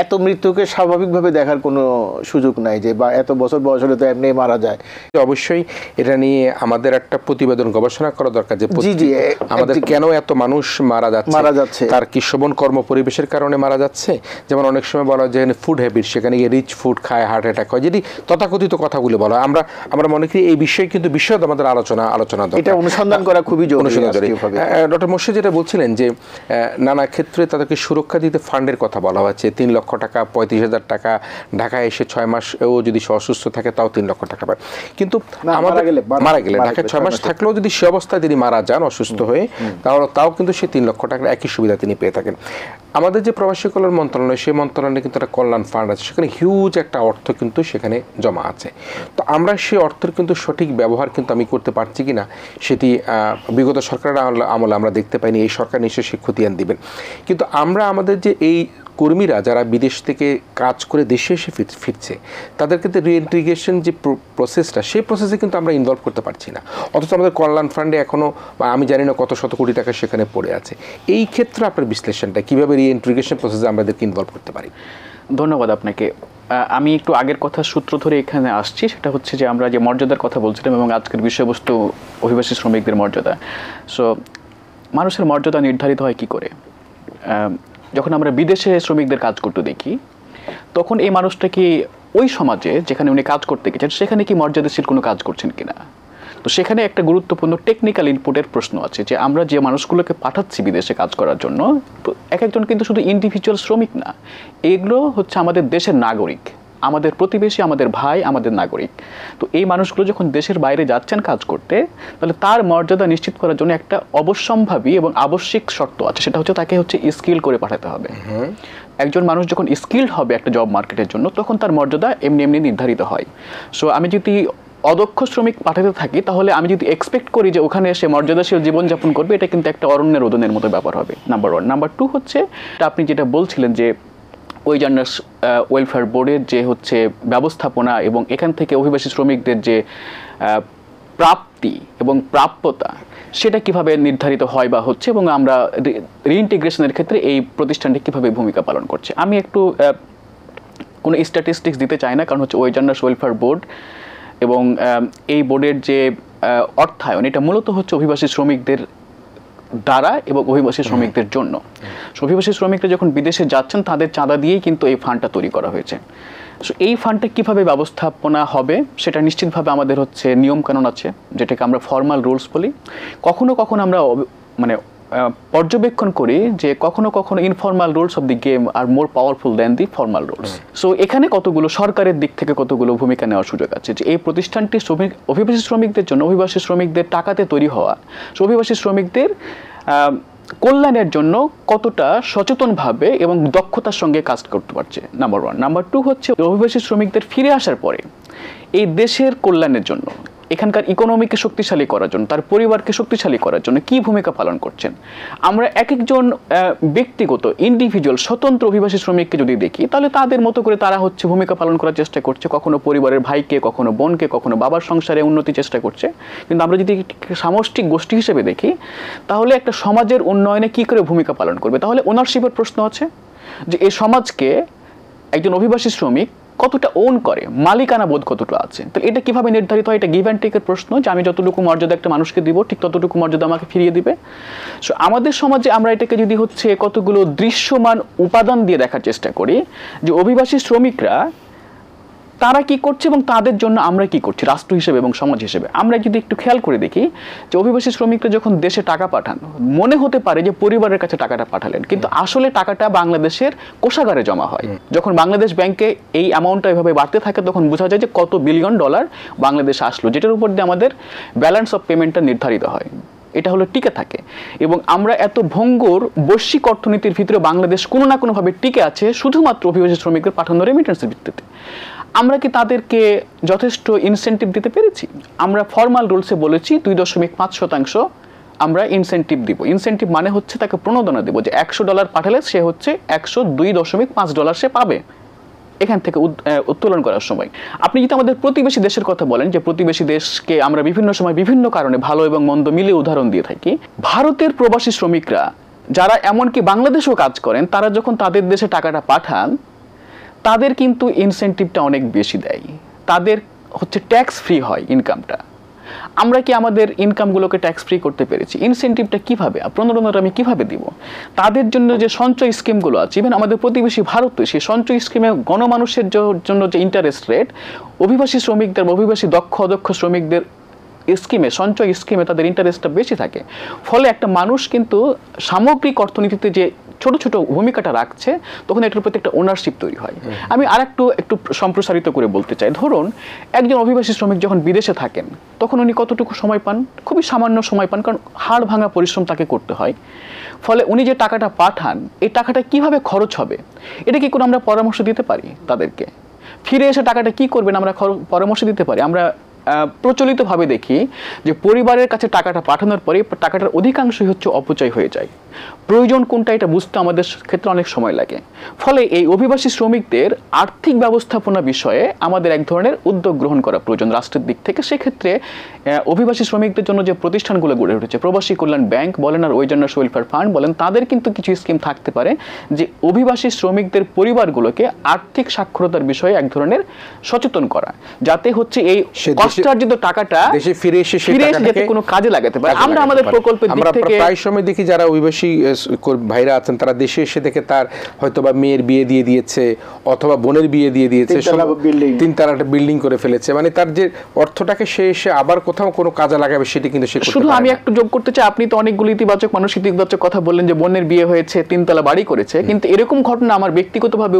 এত মৃত্যুকে স্বাভাবিকভাবে দেখার কোনো সুযোগ নাই, যে বা এত বছর বয়স হলে তো এমনি মারা যায়। অবশ্যই এটা নিয়ে আমাদের একটা প্রতিবেদন গবেষণা করা দরকার যে জি আমাদের কেন এত মানুষ মারা যাচ্ছে, তার কি শোভন কর্ম পরিবেশের কারণে মারা যাচ্ছে। যেমন অনেক সময় বলা হয় যেখানে ফুড হ্যাবিট, সেখানে গিয়ে রিচ ফুড খায়, হার্ট অ্যাটাক হয়, যদি তথাকথিত কথাগুলো বলা হয়। আমরা মনে করি এই বিষয়ে কিন্তু বিশদ আমাদের আলোচনা দরকার, এটা অনুসন্ধান করা খুবই জরুরি। ডক্টর মোর্শেদ যেটা বলছিলেন যে নানা ক্ষেত্রে তাদেরকে সুরক্ষা দিতে ফান্ডের কথা বলা হচ্ছে, 3 লক্ষ টাকা, 35,000 টাকা, ঢাকায় এসে 6 মাস ও যদি সে অসুস্থ থাকে তাও 3 লক্ষ টাকা পায়। কিন্তু মারা গেলে ঢাকায় 6 মাস থাকলেও যদি সে অবস্থায় তিনি মারা যান অসুস্থ হয়ে, তাও কিন্তু সে 3 লক্ষ টাকার একই সুবিধা তিনি পেয়ে থাকেন। আমাদের যে প্রবাসী কল্যাণ মন্ত্রণালয়, সেই মন্ত্রণালয়ে কিন্তু একটা কল্যাণ ফান্ড আছে, সেখানে হিউজ একটা অর্থ কিন্তু সেখানে জমা আছে। তো আমরা সেই অর্থের কিন্তু সঠিক ব্যবহার কিন্তু আমি করতে পারছি কিনা সেটি বিগত সরকারের আমলে আমরা দেখতে পাইনি। এই সরকার নিশ্চয়ই সে খতিয়ান দিবেন। কিন্তু আমরা আমাদের যে এই কর্মীরা যারা বিদেশ থেকে কাজ করে দেশে এসে ফিরছে, তাদের ক্ষেত্রে রিইন্টিগ্রেশন যে প্রসেসটা, সেই প্রসেসে কিন্তু আমরা ইনভলভ করতে পারছি না। অথচ আমাদের কল্যাণ ফান্ডে এখনও আমি জানি না কত শত কোটি টাকা সেখানে পড়ে আছে। এই ক্ষেত্রে আপনার বিশ্লেষণটা কীভাবে রিইন্টিগ্রেশন প্রসেসে আমাদেরকে ইনভলভ করতে পারি? ধন্যবাদ আপনাকে। আমি একটু আগের কথা সূত্র ধরে এখানে আসছি, সেটা হচ্ছে যে আমরা যে মর্যাদার কথা বলছিলাম এবং আজকের বিষয়বস্তু অভিবাসী শ্রমিকদের মর্যাদা। সো মানুষের মর্যাদা নির্ধারিত হয় কি করে? যখন আমরা বিদেশে শ্রমিকদের কাজ করতে দেখি, তখন এই মানুষটা কি ওই সমাজে যেখানে উনি কাজ করতে গেছেন সেখানে কি মর্যাদাশীল কোনো কাজ করছেন কিনা। তো সেখানে একটা গুরুত্বপূর্ণ টেকনিক্যাল ইনপুটের প্রশ্ন আছে যে আমরা যে মানুষগুলোকে পাঠাচ্ছি বিদেশে কাজ করার জন্য, এক একজন কিন্তু শুধু ইন্ডিভিজুয়াল শ্রমিক না, এগুলো হচ্ছে আমাদের দেশের নাগরিক, আমাদের প্রতিবেশী, আমাদের ভাই, আমাদের নাগরিক। তো এই মানুষগুলো যখন দেশের বাইরে যাচ্ছেন কাজ করতে, তাহলে তার মর্যাদা নিশ্চিত করার জন্য একটা অবশ্যম্ভাবী এবং আবশ্যিক শর্ত আছে, সেটা হচ্ছে তাকে হচ্ছে স্কিল করে পাঠাতে হবে। একজন মানুষ যখন স্কিলড হবে একটা জব মার্কেটের জন্য, তখন তার মর্যাদা এমনি এমনি নির্ধারিত হয়। সো আমি যদি অদক্ষ শ্রমিক পাঠাতে থাকি, তাহলে আমি যদি এক্সপেক্ট করি যে ওখানে এসে মর্যাদাশীল জীবনযাপন করবে, এটা কিন্তু একটা অরণ্যের রোদনের মতো ব্যাপার হবে, নাম্বার 1। নাম্বার 2 হচ্ছে আপনি যেটা বলছিলেন যে ওয়েজার্নার্স ওয়েলফেয়ার বোর্ডের যে হচ্ছে ব্যবস্থাপনা এবং এখান থেকে অভিবাসী শ্রমিকদের যে প্রাপ্তি এবং প্রাপ্যতা, সেটা কিভাবে নির্ধারিত হয় বা হচ্ছে, এবং আমরা রিইন্টিগ্রেশনের ক্ষেত্রে এই প্রতিষ্ঠানটি কিভাবে ভূমিকা পালন করছে। আমি একটু কোনো স্ট্যাটিস্টিক্স দিতে চাই না, কারণ হচ্ছে ওয়েজার্নার্স ওয়েলফেয়ার বোর্ড এবং এই বোর্ডের যে অর্থায়ন, এটা মূলত হচ্ছে অভিবাসী শ্রমিকদের দ্বারা এবং অভিবাসী শ্রমিকদের জন্য। অভিবাসী শ্রমিকরা যখন বিদেশে যাচ্ছেন তাদের চাঁদা দিয়েই কিন্তু এই ফান্ডটা তৈরি করা হয়েছে। সো এই ফান্ডটা কীভাবে ব্যবস্থাপনা হবে সেটা নিশ্চিতভাবে আমাদের হচ্ছে নিয়মকানুন আছে, যেটাকে আমরা ফর্মাল রুলস বলি। কখনো কখনো আমরা মানে পর্যবেক্ষণ করি যে কখনো কখনো informal rules of the game are more powerful than the formal rules. So এখানে কতগুলো সরকারের দিক থেকে কতগুলো ভূমিকা নেওয়ার সুযোগ আছে যে এই প্রতিষ্ঠানটি অভিবাসী শ্রমিকদের জন্য, অভিবাসী শ্রমিকদের টাকাতে তৈরি হওয়া, অভিবাসী শ্রমিকদের কল্যাণের জন্য কতটা সচেতনভাবে এবং দক্ষতার সঙ্গে কাজ করতে পারছে, নাম্বার 1। নাম্বার 2 হচ্ছে অভিবাসী শ্রমিকদের ফিরে আসার পরে এই দেশের কল্যাণের জন্য, এখানকার ইকোনমিকে শক্তিশালী করার জন্য, তার পরিবারকে শক্তিশালী করার জন্য কি ভূমিকা পালন করছেন। আমরা এক একজন ব্যক্তিগত ইন্ডিভিজুয়াল স্বতন্ত্র অভিবাসী শ্রমিককে যদি দেখি, তাহলে তাদের মতো করে তারা হচ্ছে ভূমিকা পালন করার চেষ্টা করছে, কখনো পরিবারের ভাইকে, কখনো বোনকে, কখনো বাবার সংসারে উন্নতি চেষ্টা করছে। কিন্তু আমরা যদি সামষ্টিক গোষ্ঠী হিসেবে দেখি, তাহলে একটা সমাজের উন্নয়নে কি করে ভূমিকা পালন করবে, তাহলে ওনারশিপের প্রশ্ন আছে যে এই সমাজকে একজন অভিবাসী শ্রমিক কতটা ওন করে, মালিকানা বোধ কতটা আছে। তাহলে এটা কিভাবে নির্ধারিত হয়? এটা গিভ অ্যান্ড টেকের প্রশ্ন, যে আমি যতটুকু মর্যাদা একটা মানুষকে দিব ঠিক ততটুকু মর্যাদা আমাকে ফিরিয়ে দিবে। সো আমাদের সমাজে আমরা এটাকে যদি হচ্ছে কতগুলো দৃশ্যমান উপাদান দিয়ে দেখার চেষ্টা করি, যে অভিবাসী শ্রমিকরা তারা কি করছে এবং তাদের জন্য আমরা কি করছি রাষ্ট্র হিসেবে এবং সমাজ হিসেবে। আমরা যদি একটু খেয়াল করে দেখি যে অভিবাসী শ্রমিকরা যখন দেশে টাকা পাঠান, মনে হতে পারে যে পরিবারের কাছে টাকাটা পাঠালেন, কিন্তু আসলে টাকাটা বাংলাদেশের কোষাগারে জমা হয়। যখন বাংলাদেশ ব্যাংকে এই অ্যামাউন্টটা এভাবে বাড়তে থাকে তখন বোঝা যায় যে কত বিলিয়ন ডলার বাংলাদেশে আসলো, যেটার উপর দিয়ে আমাদের ব্যালেন্স অফ পেমেন্টটা নির্ধারিত হয়। এটা হলো টিকে থাকে। এবং আমরা এত ভঙ্গুর বৈশ্বিক অর্থনীতির ভিতরে বাংলাদেশ কোনো না কোনোভাবে টিকে আছে শুধুমাত্র অভিবাসী শ্রমিকদের পাঠানো রেমিটেন্সের ভিত্তিতে। আমরা কি তাদেরকে যথেষ্ট ইনসেন্টিভ দিতে পেরেছি? আমরা ফর্মাল রুলসে বলেছি 2.5% আমরা ইনসেন্টিভ দিব। ইনসেন্টিভ মানে হচ্ছে তাকে প্রণোদনা দেব, যে $100 পাঠালে সে হচ্ছে $102.5 সে পাবে এখান থেকে উত্তোলন করার সময়। আপনি যদি আমাদের প্রতিবেশী দেশের কথা বলেন, যে প্রতিবেশী দেশকে আমরা বিভিন্ন সময় বিভিন্ন কারণে ভালো এবং মন্দ মিলিয়ে উদাহরণ দিয়ে থাকি, ভারতের প্রবাসী শ্রমিকরা যারা এমনকি বাংলাদেশেও কাজ করেন, তারা যখন তাদের দেশে টাকাটা পাঠান তাদের কিন্তু ইনসেন্টিভটা অনেক বেশি দেয়, তাদের হচ্ছে ট্যাক্স ফ্রি হয় ইনকামটা। আমরা কি আমাদের ইনকামগুলোকে ট্যাক্স ফ্রি করতে পেরেছি? ইনসেন্টিভটা কিভাবে, প্রণোদনাটা আমি কিভাবে দিব? তাদের জন্য যে সঞ্চয় স্কিমগুলো আছে, ইভেন আমাদের প্রতিবেশী ভারতে সেই সঞ্চয় স্কিমে গণমানুষের জন্য যে ইন্টারেস্ট রেট, অভিবাসী শ্রমিকদের, অভিবাসী দক্ষ অদক্ষ শ্রমিকদের স্কিমে, সঞ্চয় স্কিমে তাদের ইন্টারেস্টটা বেশি থাকে। ফলে একটা মানুষ কিন্তু সামগ্রিক অর্থনীতিতে যে ছোট ছোট ভূমিকাটা রাখছে, তখন এটার প্রতি একটা ওনারশিপ তৈরি হয়। আমি আর একটু সম্প্রসারিত করে বলতে চাই, ধরুন একজন অভিবাসী শ্রমিক যখন বিদেশে থাকেন তখন উনি কতটুকু সময় পান? খুবই সামান্য সময় পান, কারণ হাড় ভাঙা পরিশ্রম তাকে করতে হয়। ফলে উনি যে টাকাটা পাঠান, এই টাকাটা কিভাবে খরচ হবে এটা কি কোনো আমরা পরামর্শ দিতে পারি তাদেরকে? ফিরে এসে টাকাটা কি করবেন আমরা পরামর্শ দিতে পারি? আমরা প্রচলিতভাবে দেখি যে পরিবারের কাছে টাকাটা পাঠানোর পরে টাকাটার অধিকাংশই হচ্ছে অপচয় হয়ে যায়। প্রয়োজন কোনটা এটা বুঝতে আমাদের ক্ষেত্রে অনেক সময় লাগে। ফলে এই অভিবাসী শ্রমিকদের আর্থিক ব্যবস্থাপনা বিষয়ে আমাদের এক ধরনের উদ্যোগ গ্রহণ করা প্রয়োজন রাষ্ট্রের দিক থেকে। সেক্ষেত্রে অভিবাসী শ্রমিকদের জন্য যে প্রতিষ্ঠানগুলো গড়ে উঠেছে, প্রবাসী কল্যাণ ব্যাংক বলেন আর ওয়েজার্নার্স ওয়েলফেয়ার ফান্ড বলেন, তাদের কিন্তু কিছু স্কিম থাকতে পারে যে অভিবাসী শ্রমিকদের পরিবারগুলোকে আর্থিক সাক্ষরতার বিষয়ে এক ধরনের সচেতন করা, যাতে হচ্ছে এই কষ্টার্জিত টাকাটা দেশে ফিরে এসে যাতে কোনো কাজে লাগাতে পারে। আমরা আমাদের প্রকল্পের দিক থেকে প্রায় সময় দেখি যারা অভিবাসী ভাইরা আছেন তারা দেশে এসে দেখে তার হয়তো বা মেয়ের বিয়ে দিয়ে দিয়েছে অথবা বোনের বিয়ে দিয়ে দিয়েছে, 3 তলা একটা বিল্ডিং করে ফেলেছে। মানে তার যে অর্থটাকে সে এসে আবার কোথাও কোনো কাজে লাগাবে সেটি কিন্তু সে করতে পারে না। শুধু আমি একটু যোগ করতে চাই, আপনি তো অনেকগুলো ইতিবাচক মানুষ ইতিবাচক কথা বললেন যে বোনের বিয়ে হয়েছে, 3 তলা বাড়ি করেছে, কিন্তু এরকম ঘটনা আমার ব্যক্তিগতভাবে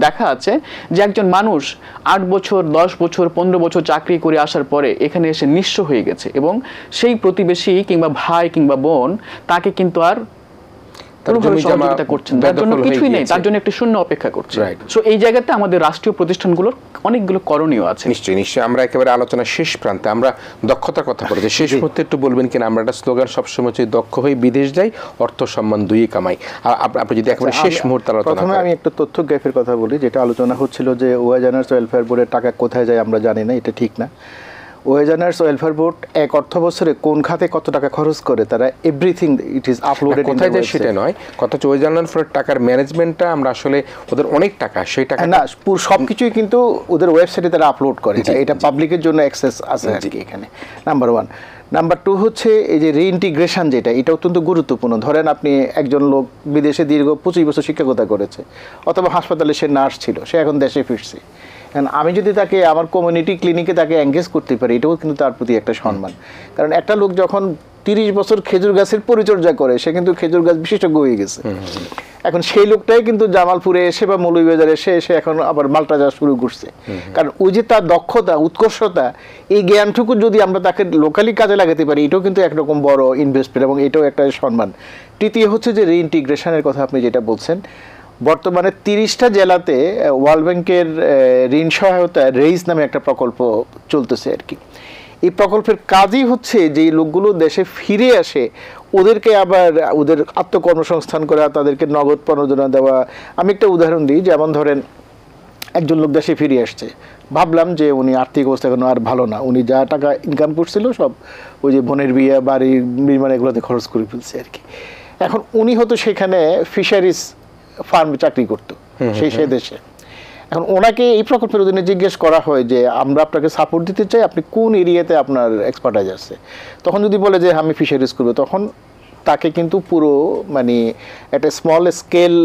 দেখা আছে যে একজন মানুষ 8 বছর 10 বছর 15 বছর চাকরি করে আসার পরে এখানে এসে নিঃস্ব হয়ে গেছে এবং সেই প্রতিবেশী কিংবা ভাই কিংবা বোন তাকে কিন্তু আর সহযোগিতা করছেন, তার জন্য কিছুই নেই, তার জন্য একটি শূন্য অপেক্ষা করছে। সো এই জায়গাতে আমাদের রাষ্ট্রীয় প্রতিষ্ঠানগুলোর অনেকগুলো করণীয় আছে। নিশ্চয়ই। আমরা একেবারে আলোচনা শেষ প্রান্তে, আমরা দক্ষতার কথা বলেছি, শেষ মুহূর্তে একটু বলবেন কিনা? আমরা একটা স্লোগান সবসময় হচ্ছে দক্ষ হয়ে বিদেশ যাই, অর্থ সম্মান দুইই কামাই। আপনি যদি একেবারে শেষ মুহূর্তে আলোচনা প্রথমে আমি একটা তথ্য গ্যাপের কথা বলি, যেটা আলোচনা হচ্ছিল যে ওয়েজার্নার্স ওয়েলফেয়ার বোর্ডের টাকা কোথায় যায় আমরা জানি না, এটা ঠিক না। ওয়েজার্নার্স ওয়েলফেয়ার বোর্ড এক অর্থ বছরে কোন খাতে কত টাকা খরচ করে তারা এভরিথিং ইট ইজ আপলোডেড। কোথায় যায় সেটা নয়, কথা হচ্ছে ওয়েজার্নার্স ওয়েলফেয়ার টাকার ম্যানেজমেন্টটা আমরা আসলে ওদের অনেক টাকা, সেই টাকা না পুরো সবকিছুই কিন্তু ওদের ওয়েবসাইটে তারা আপলোড করে, এটা পাবলিকের জন্য অ্যাক্সেস আছে আর কি এখানে, নাম্বার 1। নাম্বার 2 হচ্ছে এই যে রিইন্টিগ্রেশন, যেটা এটা অত্যন্ত গুরুত্বপূর্ণ। ধরেন আপনি একজন লোক বিদেশে দীর্ঘ 25 বছর শিক্ষকতা করেছে অথবা হাসপাতালে সে নার্স ছিল, সে এখন দেশে ফিরছে, আমি যদি তাকে আমার কমিউনিটি ক্লিনিকে তাকে এঙ্গেজ করতে পারি, এটাও কিন্তু তার প্রতি একটা সম্মান। কারণ একটা লোক যখন 30 বছর খেজুর গাছের পরিচর্যা করে, সে কিন্তু খেজুর গাছ বিশেষজ্ঞ হয়ে গেছে। এখন সেই লোকটাই কিন্তু জামালপুরে এসে বা মৌলভীবাজারে এসে এখন আবার মাল্টা চাষ শুরু করছে। কারণ ওই যে তার দক্ষতা, উৎকর্ষতা, এই জ্ঞানটুকু যদি আমরা তাকে লোকালি কাজে লাগাতে পারি, এটাও কিন্তু একরকম বড় ইনভেস্টমেন্ট এবং এটাও একটা সম্মান। তৃতীয় হচ্ছে যে রিইন্টিগ্রেশনের কথা আপনি যেটা বলছেন, বর্তমানে 30টা জেলাতে ওয়ার্ল্ড ব্যাংকের ঋণ সহায়তায় রেইজ নামে একটা প্রকল্প চলতেছে আর কি। এই প্রকল্পের কাজই হচ্ছে যে লোকগুলো দেশে ফিরে আসে ওদেরকে আবার ওদের আত্মকর্মসংস্থান করা, তাদেরকে নগদ প্রণোদনা দেওয়া। আমি একটা উদাহরণ দিই, যেমন ধরেন একজন লোক দেশে ফিরে আসছে, ভাবলাম যে উনি আর্থিক অবস্থা এখন আর ভালো না, উনি যা টাকা ইনকাম করছিল সব ওই যে বোনের বিয়ে, বাড়ি নির্মাণ এগুলোতে খরচ করে ফেলছে আর কি। এখন উনি হয়তো সেখানে ফিশারিজ ফার্মে চাকরি করতো সেই দেশে। এখন ওনাকে এই প্রকল্পের অধীনে জিজ্ঞেস করা হয় যে আমরা আপনাকে সাপোর্ট দিতে চাই, আপনি কোন এরিয়াতে আপনার এক্সপার্টাইজ আছে, তখন যদি বলে যে আমি ফিশারিজ করবো, তখন তাকে কিন্তু পুরো মানে একটা স্মল স্কেল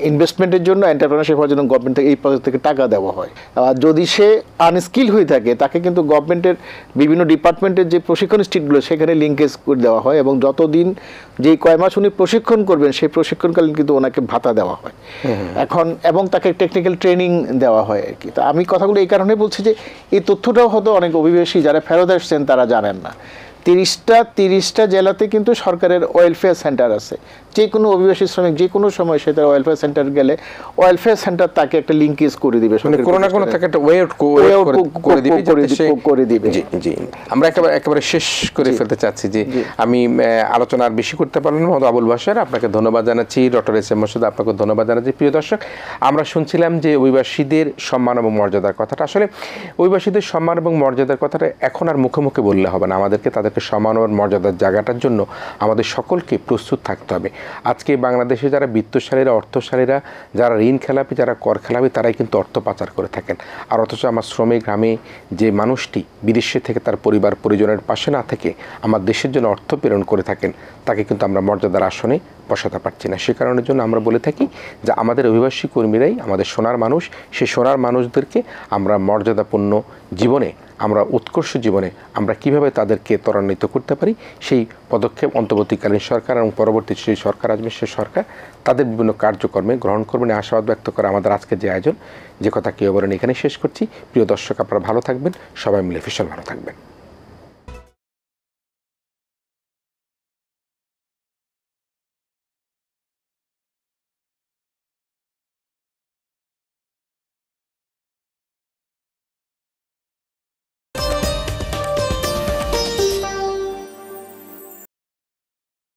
ইনভেস্টমেন্টের জন্য, এন্টারপ্রেনারশিপ হওয়ার জন্য গভর্নমেন্ট থেকে এই প্রজেক্ট থেকে টাকা দেওয়া হয়। আর যদি সে আনস্কিল হয়ে থাকে, তাকে কিন্তু গভর্নমেন্টের বিভিন্ন ডিপার্টমেন্টের যে প্রশিক্ষণ ইনস্টিটিউটগুলো সেখানে লিঙ্কেজ করে দেওয়া হয়, এবং যতদিন যেই কয় মাস উনি প্রশিক্ষণ করবেন সেই প্রশিক্ষণকালীন কিন্তু ওনাকে ভাতা দেওয়া হয় এখন, এবং তাকে টেকনিক্যাল ট্রেনিং দেওয়া হয় আর কি। তা আমি কথাগুলো এই কারণে বলছি যে এই তথ্যটাও হয়তো অনেক অভিবাসী যারা ফেরত আসছেন তারা জানেন না। 30টা জেলাতে কিন্তু সরকারের ওয়েলফেয়ার সেন্টার আছে। যে কোনো অভিবাসী শ্রমিক যে কোনো সময় সে তার ওয়েলফেয়ার সেন্টার গেলে ওয়েলফেয়ার সেন্টার তাকে একটা লিঙ্কেজ করে দিবে, মানে কোনো না কোনো থেকে একটা ওয়ে আউট করে দিবে। জি জি, আমরা একেবারে শেষ করে ফেলতে চাচ্ছি যে আমি আলোচনা আর বেশি করতে পারলাম না। মোহাম্মদ আবুল বাশার, আপনাকে ধন্যবাদ জানাচ্ছি। ডক্টর এস এম মোর্শেদ, আপনাকে ধন্যবাদ জানাচ্ছি। প্রিয় দর্শক, আমরা শুনছিলাম যে অভিবাসীদের সম্মান এবং মর্যাদার কথাটা। আসলে অভিবাসীদের সম্মান এবং মর্যাদার কথাটা এখন আর মুখে মুখে বললে হবে না, আমাদেরকে তাদেরকে সম্মান ও মর্যাদার জায়গাটার জন্য আমাদের সকলকে প্রস্তুত থাকতে হবে। আজকে বাংলাদেশে যারা বিত্তশালীরা, অর্থশালীরা, যারা ঋণ খেলাপি, যারা কর খেলাপি, তারাই কিন্তু অর্থ পাচার করে থাকেন। আর অথচ আমার শ্রমিক গ্রামে যে মানুষটি বিদেশে থেকে তার পরিবার পরিজনের পাশে না থেকে আমার দেশের জন্য অর্থ প্রেরণ করে থাকেন, তাকে কিন্তু আমরা মর্যাদার আসনে বসাতে পারছি না। সে কারণের জন্য আমরা বলে থাকি যে আমাদের অভিবাসী কর্মীরাই আমাদের সোনার মানুষ। সেই সোনার মানুষদেরকে আমরা মর্যাদাপূর্ণ জীবনে, আমরা উৎকর্ষ জীবনে আমরা কিভাবে তাদেরকে ত্বরান্বিত করতে পারি, সেই পদক্ষেপ অন্তর্বর্তীকালীন সরকার এবং পরবর্তী সেই সরকার আসবে, সে সরকার তাদের বিভিন্ন কার্যক্রমে গ্রহণ করবেন, আশাবাদ ব্যক্ত করে আমাদের আজকে যে আয়োজন, যে কথা কেউ বলেন, এখানে শেষ করছি। প্রিয় দর্শক, আপনারা ভালো থাকবেন, সবাই মিলে ভীষণ ভালো থাকবেন।